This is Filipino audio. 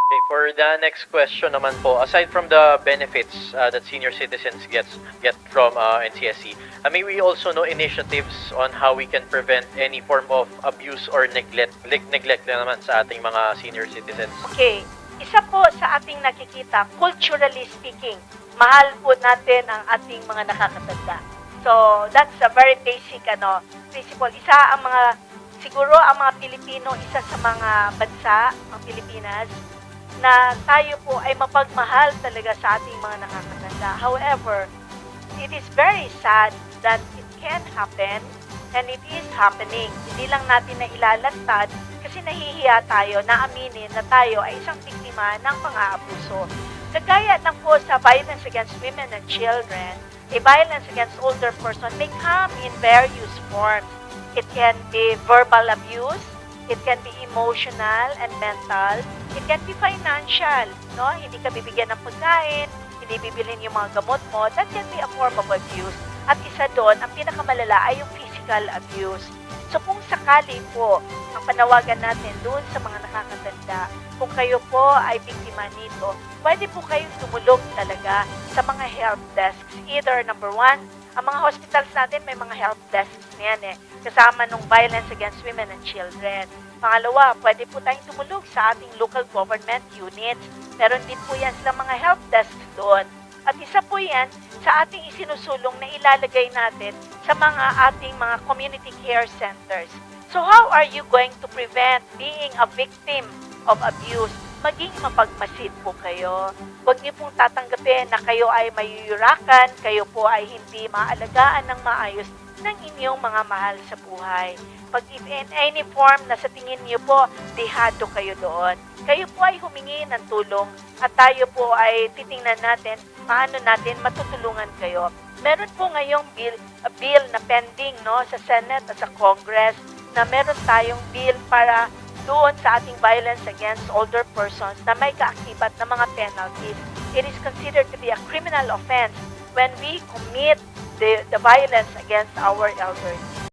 Okay, for the next question naman po, aside from the benefits that senior citizens get from NCSC, may we also know initiatives on how we can prevent any form of abuse or neglect na naman sa ating mga senior citizens? Okay, isa po sa ating nakikita, culturally speaking, mahal po natin ang ating mga nakakatanda. So, that's a very basic principle. Siguro ang mga Pilipino, isa sa mga bansa, ang Pilipinas, na tayo po ay mapagmahal talaga sa ating mga nakakatanda. However, it is very sad that it can happen and it is happening. Hindi lang natin na ilalantad kasi nahihiya tayo na aminin na tayo ay isang biktima ng pang-aabuso. Kagaya ng po sa violence against women and children, a violence against older person may come in various forms. It can be verbal abuse, it can be emotional and mental, it can be financial, no? Hindi ka bibigyan ng pagkain, hindi bibilin yung mga gamot mo, that can be a form of abuse. At isa doon, ang pinakamalala ay yung physical abuse. So kung sakali po, ang panawagan natin doon sa mga nakakatanda, kung kayo po ay biktima nito, pwede po kayong tumulog talaga sa mga help desks. Either number one, ang mga hospitals natin may mga help desks niyan kasama nung violence against women and children. Pangalawa, pwede po tayong tumulog sa ating local government units. Meron din po yan silang mga help desks doon. At isa po yan sa ating isinusulong na ilalagay natin sa ating mga community care centers. So how are you going to prevent being a victim of abuse? Maging mapagmasid po kayo. Huwag niyo pong tatanggapin na kayo ay mayuyurakan, kayo po ay hindi maalagaan ng maayos ng inyong mga mahal sa buhay. Pag in any form na sa tingin niyo po, dehado kayo doon. Kayo po ay humingi ng tulong at tayo po ay titingnan natin paano natin matutulungan kayo. Meron po ngayong bill na pending sa Senate at sa Congress na meron tayong bill para doon sa ating violence against older persons na may kaakibat na mga penalties. It is considered to be a criminal offense when we commit the violence against our elderly.